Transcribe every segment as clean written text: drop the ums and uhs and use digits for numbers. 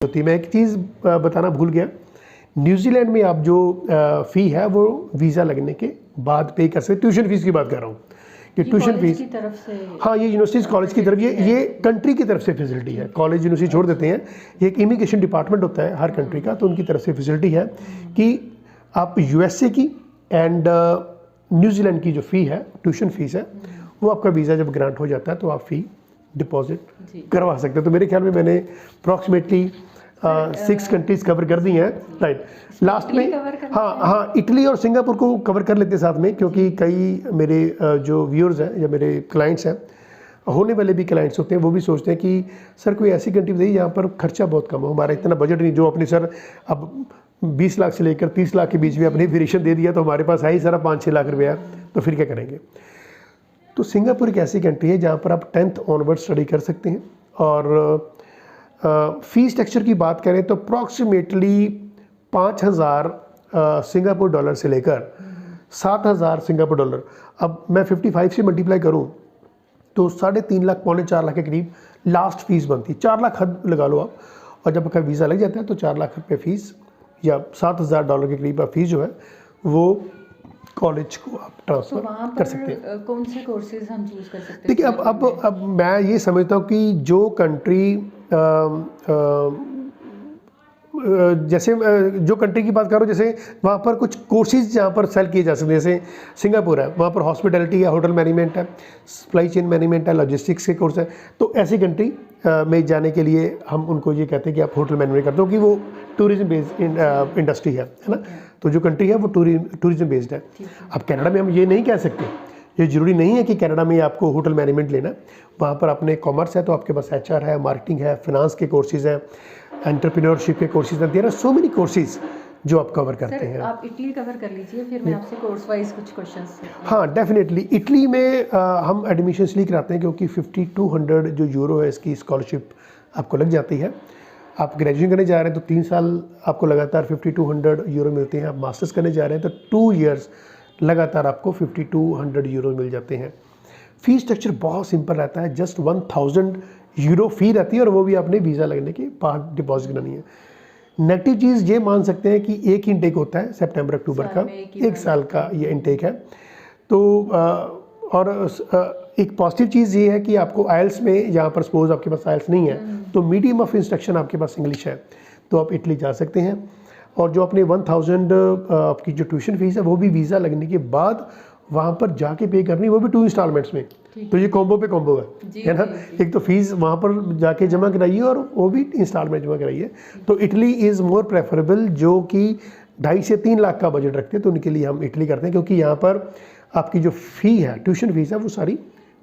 होती है। मैं एक चीज़ बताना भूल गया, न्यूजीलैंड में आप जो फ़ी है वो वीज़ा लगने के बाद पे कर सकते। ट्यूशन फ़ीस की बात कर रहा हूँ कि ट्यूशन फ़ीस की तरफ से, हाँ ये यूनिवर्सिटीज़ कॉलेज की तरफ, ये कंट्री की तरफ से फैसिलिटी है। कॉलेज यूनिवर्सिटी छोड़ देते हैं, ये एक इमिग्रेशन डिपार्टमेंट होता है हर कंट्री का, तो उनकी तरफ से फैसिलिटी है कि आप यूएसए की एंड न्यूजीलैंड की जो फ़ी है, ट्यूशन फ़ीस है, वो आपका वीज़ा जब ग्रांट हो जाता है तो आप फ़ी डिपॉजिट करवा सकते हैं। तो मेरे ख्याल में मैंने अप्रॉक्सीमेटली 6 कंट्रीज़ कवर कर दी हैं, राइट। लास्ट में हाँ इटली और सिंगापुर को कवर कर लेते साथ में, क्योंकि कई मेरे जो व्यूअर्स हैं या मेरे क्लाइंट्स हैं, होने वाले भी क्लाइंट्स होते हैं, वो भी सोचते हैं कि सर कोई ऐसी कंट्री बताइए जहाँ पर खर्चा बहुत कम हो, हमारा इतना बजट नहीं, जो अपनी सर अब 20 लाख से लेकर 30 लाख के बीच में अपनी वेरिएशन दे दिया तो हमारे पास है ही सारा 5-6 लाख रुपया, तो फिर क्या करेंगे। तो सिंगापुर एक ऐसी कंट्री है जहाँ पर आप 10th ऑनवर्ड स्टडी कर सकते हैं। और फ़ी स्ट्रक्चर की बात करें तो अप्रॉक्सीमेटली 5,000 सिंगापुर डॉलर से लेकर 7,000 सिंगापुर डॉलर, अब मैं 55 से मल्टीप्लाई करूं तो 3.5 लाख, 3.25 लाख के करीब लास्ट फीस बनती है। 4 लाख हद लगा लो आप, और जब आपका वीज़ा लग जाता है तो 4 लाख रुपये फ़ीस या 7,000 डॉलर के करीब फीस जो है वो कॉलेज को आप ट्रांसफ़र कर सकते हैं। कौन से कोर्सेज हम चूज़ कर सकते हैं? देखिए अब मैं ये समझता हूँ कि जो कंट्री जैसे जो कंट्री की बात करो, जैसे वहाँ पर कुछ कोर्सेज जहाँ पर सेल किए जा सकते हैं, जैसे सिंगापुर है, वहाँ पर हॉस्पिटैलिटी है, होटल मैनेजमेंट है, सप्लाई चेन मैनेजमेंट है, लॉजिस्टिक्स के कोर्स है। तो ऐसी कंट्री में जाने के लिए हम उनको ये कहते हैं कि आप होटल मैनेजमेंट करते हो, कि वो टूरिज्म बेस्ड इंडस्ट्री है ना। तो जो कंट्री है वो टूरिज्म बेस्ड है। अब कनाडा में हम ये नहीं कह सकते, ये ज़रूरी नहीं है कि कनाडा में आपको होटल मैनेजमेंट लेना। वहाँ पर अपने कॉमर्स है तो आपके पास HR है, मार्केटिंग है, फिनांस के कोर्सेज हैं, एंटरप्रेन्योरशिप के कोर्सेज हैं, there are so many courses जो आप कवर करते हैं। आप इटली कवर कर लीजिए, फिर मैं आपसे कोर्स वाइज कुछ क्वेश्चंस। हाँ डेफिनेटली, इटली में हम एडमिशन इसलिए कराते हैं क्योंकि 5200 जो यूरो है इसकी स्कॉलरशिप आपको लग जाती है। आप ग्रेजुएशन करने जा रहे हैं तो 3 साल आपको लगातार 5200 यूरो मिलते हैं। आप मास्टर्स करने जा रहे हैं तो 2 ईयर्स लगातार आपको 5200 यूरो मिल जाते हैं। फ़ी स्ट्रक्चर बहुत सिंपल रहता है, जस्ट 1000 यूरो फ़ी रहती है, और वो भी आपने वीज़ा लगने के बाद डिपॉजिट करनी है। नेगेटिव चीज़ ये मान सकते हैं कि एक इंटेक होता है सितंबर अक्टूबर का, 1 साल का ये इंटेक है। तो एक पॉजिटिव चीज़ ये है कि आपको आइल्स में, यहाँ पर सपोज आपके पास आइल्स नहीं है तो मीडियम ऑफ इंस्ट्रक्शन आपके पास इंग्लिश है, तो आप इटली जा सकते हैं। और जो अपने 1000 आपकी जो ट्यूशन फीस है वो भी वीज़ा लगने के बाद वहाँ पर जाके पे करनी, वो भी 2 इंस्टॉलमेंट्स में। तो ये कॉम्बो पे कॉम्बो है ना। एक तो फीस वहाँ पर जाके जमा कराइए और वो भी इंस्टॉलमेंट जमा कराइए। तो इटली इज़ मोर प्रेफरेबल, जो कि 2.5 से 3 लाख का बजट रखते हैं, तो उनके लिए हम इटली करते हैं, क्योंकि यहाँ पर आपकी जो फ़ी है, ट्यूशन फीस है, वो सारी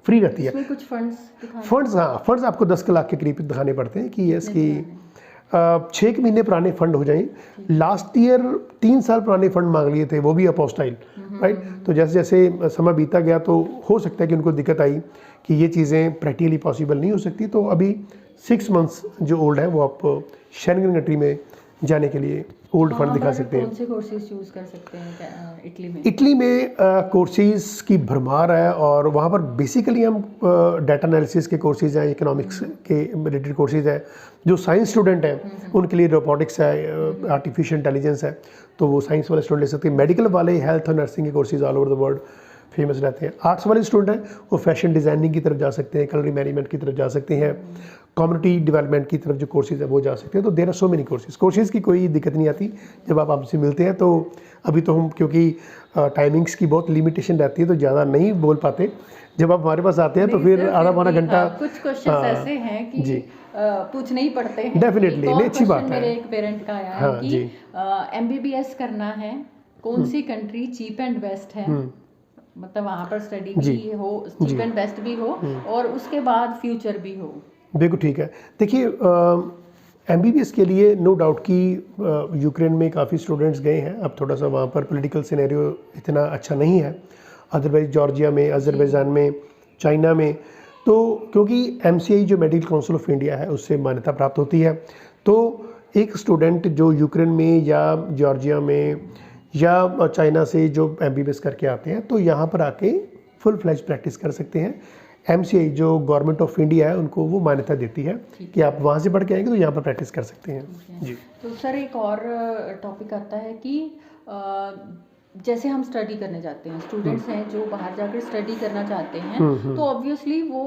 फ्री रहती है। कुछ फंड्स आपको 10 लाख के करीब दिखाने पड़ते हैं कि ये इसकी 6 महीने पुराने फंड हो जाएं। लास्ट ईयर 3 साल पुराने फंड मांग लिए थे, वो भी अपोस्टाइल, राइट। तो जैसे जैसे समय बीता गया तो हो सकता है कि उनको दिक्कत आई कि ये चीज़ें प्रैक्टिकली पॉसिबल नहीं हो सकती। तो अभी 6 मंथ्स जो ओल्ड है वो आप शेंगन कंट्री में जाने के लिए ओल्ड फंड दिखा सकते हैं। कौन से कोर्सेज चूज़ कर सकते हैं इटली में? इटली में कोर्सेज की भरमार है, और वहाँ पर बेसिकली हम डाटा एनालिसिस के कोर्सेज हैं, इकोनॉमिक्स के रिलेटेड कोर्सेज हैं। जो साइंस स्टूडेंट हैं उनके लिए रोबोटिक्स है, आर्टिफिशियल इंटेलिजेंस है, तो वो साइंस वाले स्टूडेंट ले सकते हैं। मेडिकल वाले हेल्थ और नर्सिंग के courses all over the world famous रहते हैं। आर्ट्स वाले स्टूडेंट हैं वो फैशन डिज़ाइनिंग की तरफ जा सकते हैं, कलरी मैनेजमेंट की तरफ जा सकते हैं, कम्युनिटी डेवलपमेंट की तरफ जो कोर्सेज है वो जा सकते हैं। तो there are so many courses की कोई दिक्कत नहीं आती जब आप हमसे मिलते हैं। तो अभी तो हम, क्योंकि टाइमिंग्स की बहुत लिमिटेशन रहती है, तो ज़्यादा नहीं बोल पाते। जब आप हमारे पास आते हैं तो फिर आधा पौना घंटा कुछ क्वेश्चंस ऐसे हैं कि जी पूछने ही पड़ते हैं। डेफिनेटली, नहीं अच्छी बात है। मेरे एक पेरेंट का आया है कि MBBS करना है, कौन सी कंट्री चीप एंड बेस्ट है, मतलब वहाँ पर स्टडी भी हो, चीप एंड बेस्ट भी हो, और उसके बाद फ्यूचर भी हो। बिल्कुल ठीक है। देखिए MBBS के लिए नो डाउट कि यूक्रेन में काफ़ी स्टूडेंट्स गए हैं। अब थोड़ा सा वहाँ पर पॉलिटिकल सिनेरियो इतना अच्छा नहीं है, अदरवाइज जॉर्जिया में, अजरबैजान में, चाइना में। तो क्योंकि MCI जो मेडिकल काउंसिल ऑफ इंडिया है उससे मान्यता प्राप्त होती है, तो एक स्टूडेंट जो यूक्रेन में या जॉर्जिया में या चाइना से जो MBBS करके आते हैं तो यहाँ पर आके फुल फ्लैज प्रैक्टिस कर सकते हैं। MCI जो गवर्नमेंट ऑफ इंडिया है उनको वो मान्यता देती है कि आप वहाँ से पढ़ के आएंगे तो यहाँ पर प्रैक्टिस कर सकते हैं जी। तो सर एक और टॉपिक आता है कि जैसे हम स्टडी करने जाते हैं, स्टूडेंट्स हैं जो बाहर जाकर स्टडी करना चाहते हैं, तो ऑब्वियसली वो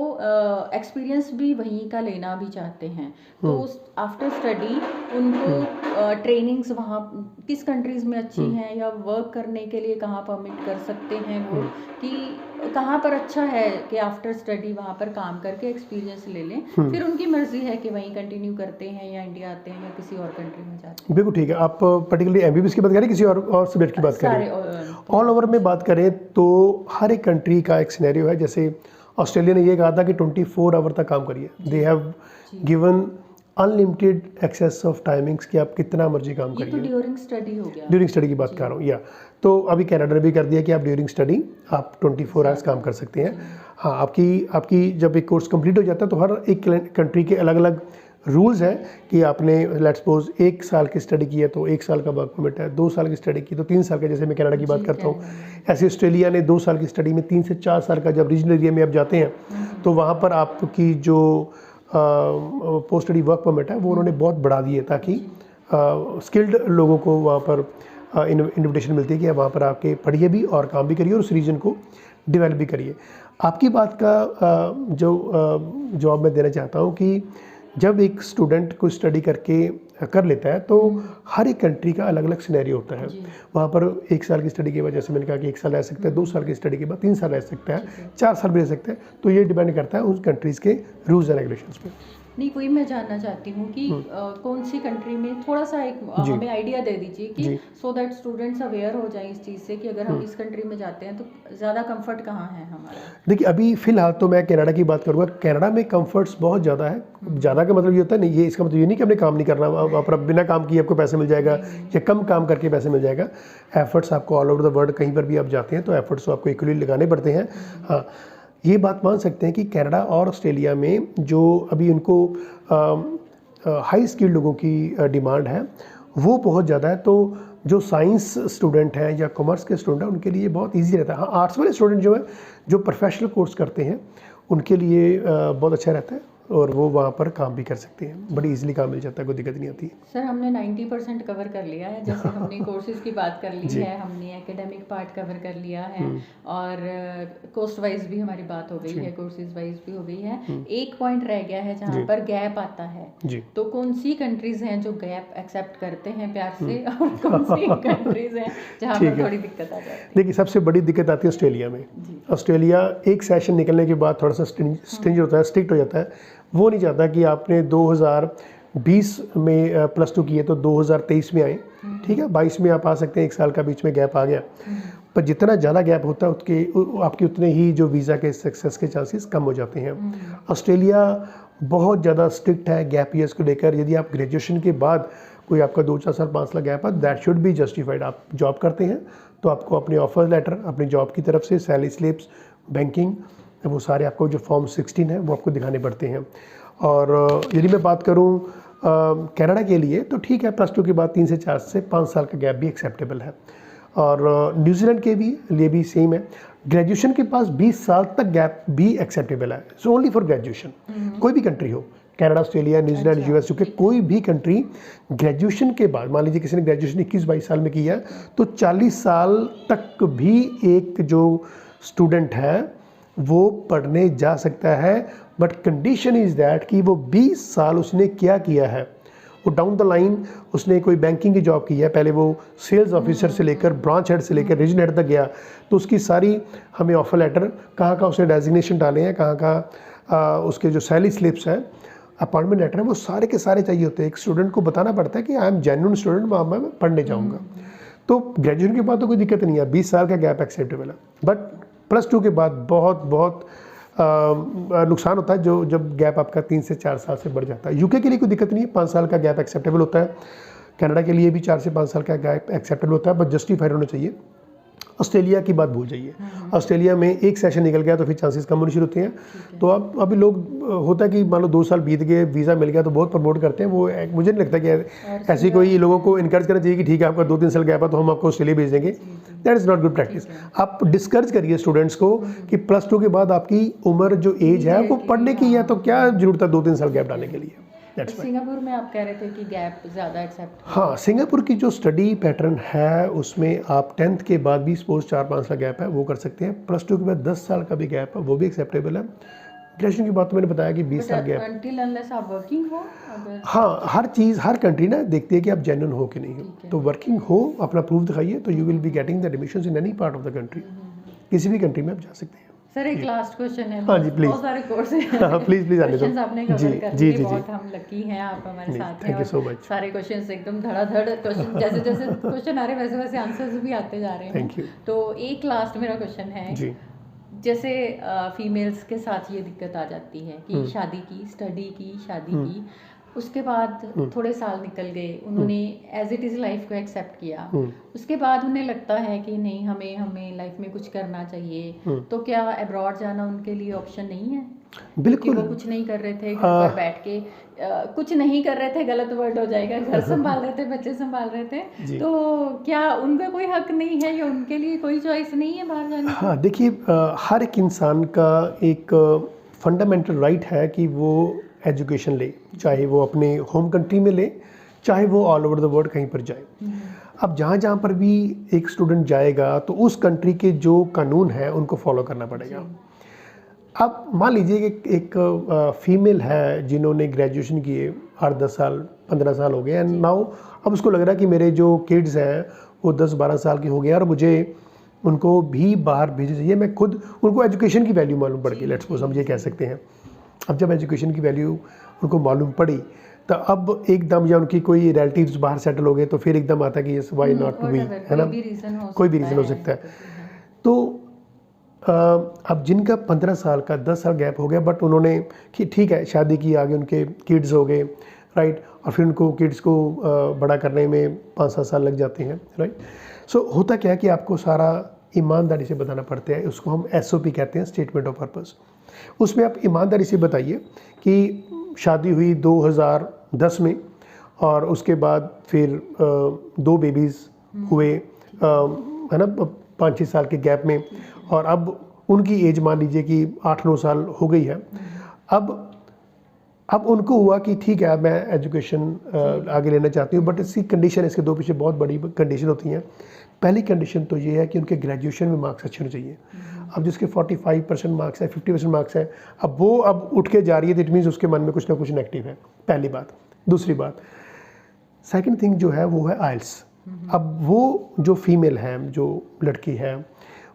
एक्सपीरियंस भी वहीं का लेना भी चाहते हैं। तो आफ्टर स्टडी उनको ट्रेनिंग्स वहाँ किस कंट्रीज़ में अच्छी हैं, या वर्क करने के लिए कहाँ परमिट कर सकते हैं वो, कि कहाँ पर अच्छा है कि आफ्टर स्टडी वहाँ पर काम करके एक्सपीरियंस ले लें, फिर उनकी मर्जी है कि वहीं कंटिन्यू करते हैं या इंडिया आते हैं या किसी और कंट्री में जाते हैं। बिल्कुल ठीक है। आप पर्टिकुलरली MBBS की बात करें, किसी और सब्जेक्ट की बात करें? ऑल ओवर में बात करें तो हर एक कंट्री का एक सिनेरियो है। जैसे ऑस्ट्रेलिया ने ये कहा था कि 24 आवर तक काम करिए, they have given unlimited access of timings कि आप कितना मर्जी काम करिए। ये तो ड्यूरिंग स्टडी हो गया। ड्यूरिंग स्टडी की बात कर रहा हूँ, या तो अभी कनाडा ने भी कर दिया कि आप ड्यूरिंग स्टडी आप 24 आवर्स काम कर सकते हैं। हाँ, आपकी जब एक कोर्स कंप्लीट हो जाता है तो हर एक कंट्री के अलग अलग रूल्स हैं कि आपने लेट्स सपोज 1 साल की स्टडी की है तो 1 साल का वर्क परमिट है, 2 साल की स्टडी की तो 3 साल का, जैसे मैं कनाडा की बात करता हूँ। ऐसे ऑस्ट्रेलिया ने 2 साल की स्टडी में 3 से 4 साल का, जब रीजनल एरिया में आप जाते हैं तो वहाँ पर आपकी जो पोस्ट स्टडी वर्क परमिट है वो उन्होंने बहुत बढ़ा दिए ताकि स्किल्ड लोगों को वहाँ पर इन्विटेशन मिलती है कि आप वहाँ पर आके पढ़िए भी और काम भी करिए और उस रीजन को डेवलप भी करिए। आपकी बात का जो जवाब मैं देना चाहता हूँ कि जब एक स्टूडेंट को स्टडी करके कर लेता है तो हर एक कंट्री का अलग अलग सिनेरियो होता है। वहाँ पर 1 साल की स्टडी के बाद, जैसे मैंने कहा कि 1 साल रह सकता है, 2 साल की स्टडी के बाद 3 साल रह सकता है, 4 साल भी रह सकता है। तो ये डिपेंड करता है उस कंट्रीज़ के रूल्स एंड रेगुलेशंस पे। नहीं, वही मैं जानना चाहती हूँ कि कौन सी कंट्री में, थोड़ा सा एक हमें आइडिया दे दीजिए कि सो दैट स्टूडेंट्स अवेयर हो जाएं इस चीज़ से कि अगर हम इस कंट्री में जाते हैं तो ज़्यादा कंफर्ट कहाँ है हमारा। देखिए, अभी फ़िलहाल तो मैं कनाडा की बात करूँगा। कनाडा में कंफर्ट्स बहुत ज़्यादा है। ज़्यादा का मतलब ये होता है नहीं, ये इसका मतलब ये नहीं कि आपने काम नहीं करना, वहाँ पर बिना काम किए आपको पैसे मिल जाएगा या कम काम करके पैसे मिल जाएगा। एफर्ट्स आपको ऑल ओवर द वर्ल्ड कहीं पर भी आप जाते हैं तो एफर्ट्स तो आपको इक्वली लगाने पड़ते हैं। हाँ, ये बात मान सकते हैं कि कनाडा और ऑस्ट्रेलिया में जो अभी उनको हाई स्किल्ड लोगों की डिमांड है वो बहुत ज़्यादा है। तो जो साइंस स्टूडेंट हैं या कॉमर्स के स्टूडेंट हैं उनके लिए बहुत इजी रहता है। हाँ, आर्ट्स वाले स्टूडेंट जो है जो प्रोफेशनल कोर्स करते हैं उनके लिए बहुत अच्छा रहता है और वो वहाँ पर काम भी कर सकते हैं, बड़ी इजीली काम मिल जाता है, कोई दिक्कत नहीं आती। सर, हमने 90% कवर कर लिया है। जैसे हमने कोर्सेज की बात कर ली है, हमने एकेडमिक पार्ट कवर कर लिया है और कोस्ट वाइज भी हमारी बात हो गई है, कोर्सेज वाइज भी हो गई है। एक पॉइंट रह गया है जहाँ पर गैप आता है। तो कौन सी कंट्रीज हैं जो गैप एक्सेप्ट करते हैं प्यार से और कौन सी कंट्रीज हैं जहाँ पर थोड़ी दिक्कत आ जाती है? देखिए, सबसे बड़ी दिक्कत आती है ऑस्ट्रेलिया में। ऑस्ट्रेलिया एक सेशन निकलने के बाद थोड़ा सा स्ट्रिंज होता है, स्ट्रिक्ट हो जाता है। वो नहीं चाहता कि आपने 2020 में +2 किए तो 2023 में आए, ठीक है, 22 में आप आ सकते हैं, 1 साल का बीच में गैप आ गया। पर जितना ज़्यादा गैप होता है उसके आपके उतने ही जो वीज़ा के सक्सेस के चांसेस कम हो जाते हैं। ऑस्ट्रेलिया बहुत ज़्यादा स्ट्रिक्ट है गैप ईयर्स को लेकर। यदि आप ग्रेजुएशन के बाद कोई आपका 2, 4 साल, 5 साल गैप है, दैट शुड बी जस्टिफाइड। आप जॉब करते हैं तो आपको अपने ऑफर लेटर, अपनी जॉब की तरफ से सैलरी स्लिप्स, बैंकिंग, वो सारे आपको जो फॉर्म 16 है वो आपको दिखाने पड़ते हैं। और यदि मैं बात करूं कनाडा के लिए तो ठीक है, +2 के बाद 3 से 4 से 5 साल का गैप भी एक्सेप्टेबल है। और न्यूजीलैंड के भी लिए भी सेम है। ग्रेजुएशन के पास 20 साल तक गैप भी एक्सेप्टेबल है। सो ओनली फॉर ग्रेजुएशन, कोई भी कंट्री हो, Canada, Australia, New Zealand, US, UK, कोई भी कंट्री ग्रेजुएशन के बाद, मान लीजिए किसी ने ग्रेजुएशन 21-22 साल में किया तो 40 साल तक भी एक जो स्टूडेंट है वो पढ़ने जा सकता है। बट कंडीशन इज़ दैट कि वो 20 साल उसने क्या किया है, वो डाउन द लाइन उसने कोई बैंकिंग की जॉब की है, पहले वो सेल्स ऑफिसर से लेकर ब्रांच हेड से लेकर रीजन हेड तक गया, तो उसकी सारी हमें ऑफर लेटर, कहाँ का उसने डेजिग्नेशन डाले हैं, कहाँ का उसके जो सैलरी स्लिप्स हैं, अपॉइंटमेंट लेटर है, वो सारे के सारे चाहिए होते हैं। एक स्टूडेंट को बताना पड़ता है कि आई एम जेन्युइन स्टूडेंट, मैं पढ़ने जाऊँगा। तो ग्रेजुएशन के बाद तो कोई दिक्कत नहीं है, 20 साल का गैप एक्सेप्टेबल है। बट +2 के बाद बहुत नुकसान होता है जो जब गैप आपका 3 से 4 साल से बढ़ जाता है। UK के लिए कोई दिक्कत नहीं है, 5 साल का गैप एक्सेप्टेबल होता है। कनाडा के लिए भी 4 से 5 साल का गैप एक्सेप्टेबल होता है, बट जस्टिफाइड होना चाहिए। ऑस्ट्रेलिया की बात भूल जाइए। ऑस्ट्रेलिया में एक सेशन निकल गया तो फिर चांसेस कम होने शुरू होते हैं। तो अब अभी लोग होता है कि मान लो 2 साल बीत गए, वीज़ा मिल गया तो बहुत प्रमोट करते हैं। वो मुझे नहीं लगता कि ऐसी कोई लोगों को इनकरेज करना चाहिए कि ठीक है आपका 2-3 साल गैप है तो हम आपको ऑस्ट्रेलिया भेज देंगे। That is not good practice. आप डिस्करेज करिए स्टूडेंट्स को कि +2 के बाद आपकी उम्र जो एज है वो पढ़ने की है, तो क्या ज़रूरत है 2-3 साल गैप डालने के लिए। सिंगापुर में आप कह रहे थे कि गैप ज़्यादा एक्सेप्ट। हाँ, सिंगापुर की जो स्टडी पैटर्न है उसमें आप 10th के बाद भी सपोज 4-5 साल गैप है वो कर सकते हैं। +2 के बाद 10 साल का भी गैप है वो भी एक्सेप्टेबल है। ग्रेजुएशन की बात तो मैंने बताया कि 20 साल गैप। until unless आप वर्किंग हो अगर। हाँ, हर चीज़ हर कंट्री ना देखती है कि आप जेन्युइन हो कि नहीं हो। तो वर्किंग हो, अपना प्रूफ दिखाइए तो you will be getting the admissions in any part of the country. किसी भी कंट्री में आप जा सकते हैं। सर एक लास्ट क्वेश्चन है। हाँ जी, प्लीज। बहुत सारे कोर्स हैं। प्लीज आने दो। क्वेश्चंस आपने कवर कर जी, लिए, बहुत हम लकी हैं आप हमारे साथ हैं। Thank you so much. सारे क्वेश्चंस एकदम धड़ाधड़ क्वेश्चन, जैसे जैसे क्वेश्चन आ रहे वैसे वैसे आंसर्स भी आते जा रहे हैं। Thank you. तो एक लास्ट मेरा क्वेश्चन है जी, जैसे फीमेल्स के साथ ये दिक्कत आ जाती है कि शादी की, स्टडी की, शादी की, उसके बाद थोड़े साल निकल गए, उन्होंने एज इट इज़ लाइफ को एक्सेप्ट किया, उसके बाद उन्हें लगता है कि नहीं हमें लाइफ में कुछ करना चाहिए, तो क्या अब्रॉड जाना उनके लिए ऑप्शन नहीं है? बिल्कुल। वो कुछ नहीं कर रहे थे घर पर बैठ के, कुछ नहीं कर रहे थे, गलत वर्ड हो जाएगा, घर संभाल रहे थे, बच्चे संभाल रहे थे, तो क्या उनका कोई हक नहीं है या उनके लिए कोई चॉइस नहीं है बाहर जाने की? हाँ, देखिए हर एक इंसान का एक फंडामेंटल राइट है कि वो एजुकेशन ले, चाहे वो अपने होम कंट्री में ले, चाहे वो ऑल ओवर द वर्ल्ड कहीं पर जाए। अब जहाँ जहाँ पर भी एक स्टूडेंट जाएगा तो उस कंट्री के जो कानून है उनको फॉलो करना पड़ेगा। अब मान लीजिए कि एक फीमेल है जिन्होंने ग्रेजुएशन किए 8-10 साल 15 साल हो गए एंड नाउ अब उसको लग रहा है कि मेरे जो किड्स हैं वो 10-12 साल के हो गए और मुझे उनको भी बाहर भेजना चाहिए। मैं खुद उनको एजुकेशन की वैल्यू मालूम पड़ गई, लेट्स सपोज हम ये कह सकते हैं। अब जब एजुकेशन की वैल्यू उनको मालूम पड़ी तो अब एकदम या उनकी कोई रिलेटिव्स बाहर सेटल हो गए तो फिर एकदम आता है कि यस व्हाई नॉट वी, है ना, कोई भी रीज़न हो सकता है। तो अब जिनका 15 साल का 10 साल गैप हो गया बट उन्होंने कि ठीक है शादी की, आगे उनके किड्स हो गए, राइट, और फिर उनको किड्स को बड़ा करने में 5-7 साल लग जाते हैं, राइट। सो होता क्या है कि आपको सारा ईमानदारी से बताना पड़ता है, उसको हम SOP कहते हैं, स्टेटमेंट ऑफ पर्पस। उसमें आप ईमानदारी से बताइए कि शादी हुई 2010 में और उसके बाद फिर 2 बेबीज़ हुए, है ना, 5-6 साल के गैप में, और अब उनकी एज मान लीजिए कि 8-9 साल हो गई है। अब उनको हुआ कि ठीक है मैं एजुकेशन आगे लेना चाहती हूँ, बट इसकी कंडीशन, इसके 2 पीछे बहुत बड़ी कंडीशन होती हैं। पहली कंडीशन तो ये है कि उनके ग्रेजुएशन में मार्क्स अच्छे होने चाहिए। अब जिसके 45% मार्क्स है, 50% मार्क्स है, अब वो अब उठ के जा रही है तो इट मीन्स उसके मन में कुछ ना कुछ नेगेटिव है, पहली बात। दूसरी बात, सेकंड थिंग जो है वो है आइल्स। अब वो जो फीमेल है, जो लड़की है,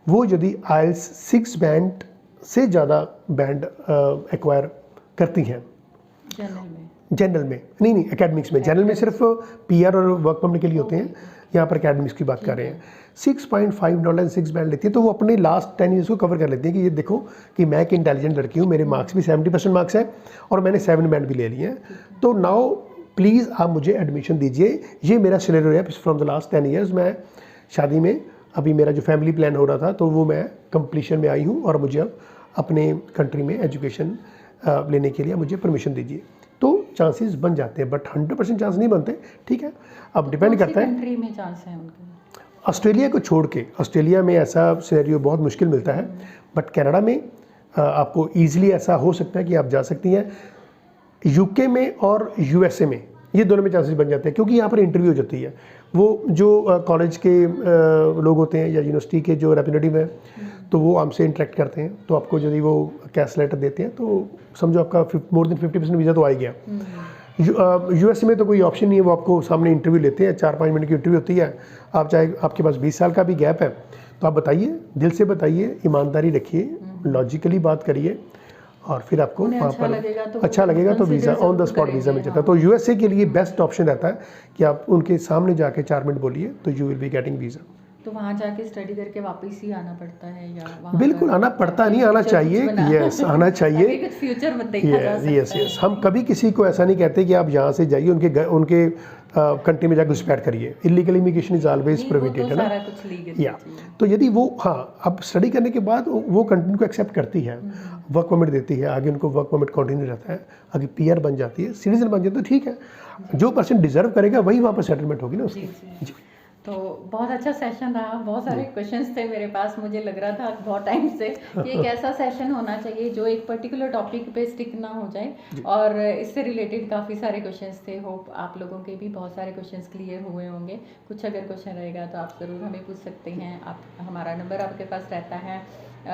वो यदि आइल्स 6 बैंड से ज़्यादा बैंड एक्वायर करती हैं जनरल में, नहीं एकेडमिक्स में, जनरल में सिर्फ PR और वर्क परमिट के लिए होते हैं, यहाँ पर एकेडमिक्स की बात कर रहे हैं। 6.5 नॉलेज 6 बैंड लेती है तो वो अपने लास्ट 10 ईयर्स को कवर कर लेती है कि ये देखो कि मैं एक इंटेलिजेंट लड़की हूँ, मेरे मार्क्स भी 70% मार्क्स है और मैंने 7 बैंड भी ले लिए हैं, तो नाउ प्लीज़ आप मुझे एडमिशन दीजिए। ये मेरा सिनेरियो है फ्रॉम द लास्ट 10 ईयर्स। मैं शादी में, अभी मेरा जो फैमिली प्लान हो रहा था तो वो मैं कंप्लीशन में आई हूँ और मुझे अब अपने कंट्री में एजुकेशन लेने के लिए मुझे परमिशन दीजिए। तो चांसेस बन जाते हैं, बट 100% चांस नहीं बनते, ठीक है, अब डिपेंड करता है। कंट्री में चांस है उनके? ऑस्ट्रेलिया को छोड़ के, ऑस्ट्रेलिया में ऐसा सिनेरियो बहुत मुश्किल मिलता है, बट कनाडा में आपको ईजिली ऐसा हो सकता है कि आप जा सकती हैं। UK में और USA में, ये दोनों में चांसेस बन जाते हैं क्योंकि यहाँ पर इंटरव्यू हो जाती है। वो जो कॉलेज के लोग होते हैं या यूनिवर्सिटी के जो रिप्रेजेंटेटिव हैं तो वो हमसे इंटरेक्ट करते हैं, तो आपको यदि वो कैश लेटर देते हैं तो समझो आपका मोर देन 50% वीज़ा तो आ ही गया। US में तो कोई ऑप्शन नहीं है, वो आपको सामने इंटरव्यू लेते हैं, 4-5 मिनट की इंटरव्यू होती है। आप चाहे आपके पास 20 साल का भी गैप है तो आप बताइए, दिल से बताइए, ईमानदारी रखिए, लॉजिकली बात करिए और फिर आपको वहाँ पर अच्छा लगेगा तो visa on the spot visa मिल जाता है। तो USA के लिए बेस्ट ऑप्शन रहता है कि आप उनके सामने जाके 4 मिनट बोलिए तो you will be getting visa. तो वहाँ जाके स्टडी करके वापस ही आना पड़ता है या वहाँ बिल्कुल आना पड़ता नहीं, आना चाहिए, यस आना चाहिए। अभी कुछ फ्यूचर मत देखा जा सकता यस यस, हम कभी किसी को ऐसा नहीं कहते कि आप यहाँ से जाइए उनके कंट्री में जाकर घुसपैठ करिए। Illegal immigration is always prohibited, है ना। सारा कुछ लीगल या तो यदि वो अब स्टडी करने के बाद वो कंट्री को एक्सेप्ट करती है, वर्क परमिट देती है, आगे उनको वर्क परमिट कंटिन्यू रहता है, आगे पीआर बन जाती है, सिटीजन बन जाती है, तो ठीक है, जो पर्सन डिजर्व करेगा वही वहाँ पर सेटलमेंट होगी ना उसकी। जी। तो बहुत अच्छा सेशन रहा, बहुत सारे क्वेश्चंस थे मेरे पास, मुझे लग रहा था बहुत टाइम से कि एक ऐसा सेशन होना चाहिए जो एक पर्टिकुलर टॉपिक पे स्टिक ना हो जाए, और इससे रिलेटेड काफ़ी सारे क्वेश्चंस थे। होप आप लोगों के भी बहुत सारे क्वेश्चंस क्लियर हुए होंगे। कुछ अगर क्वेश्चन रहेगा तो आप ज़रूर हमें पूछ सकते हैं। आप हमारा नंबर आपके पास रहता है,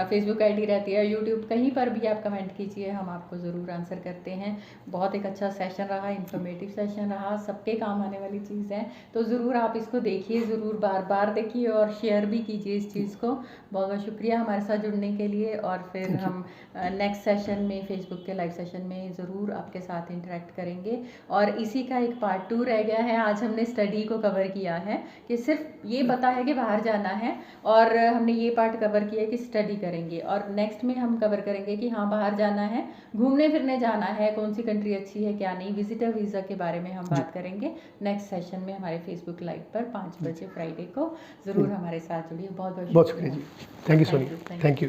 फेसबुक आईडी रहती है, यूट्यूब, कहीं पर भी आप कमेंट कीजिए, हम आपको ज़रूर आंसर करते हैं। बहुत एक अच्छा सेशन रहा, इन्फॉर्मेटिव सेशन रहा, सबके काम आने वाली चीज़ है, तो ज़रूर आप इसको देखिए, ज़रूर बार बार देखिए और शेयर भी कीजिए इस चीज़ को। बहुत बहुत शुक्रिया हमारे साथ जुड़ने के लिए, और फिर हम नेक्स्ट सेशन में, फेसबुक के लाइव सेशन में ज़रूर आपके साथ इंटरेक्ट करेंगे। और इसी का एक पार्ट 2 रह गया है। आज हमने स्टडी को कवर किया है कि सिर्फ ये पता है कि बाहर जाना है, और हमने ये पार्ट कवर किया कि स्टडी करेंगे, और नेक्स्ट में हम कवर करेंगे कि हाँ बाहर जाना है, घूमने फिरने जाना है, कौन सी कंट्री अच्छी है क्या नहीं, विजिटर वीज़ा के बारे में हम बात करेंगे नेक्स्ट सेशन में हमारे फेसबुक लाइव पर 5 बजे फ्राइडे को। ज़रूर हमारे साथ जुड़िए। बहुत बहुत शुक्रिया जी, thank you Soni, thank you.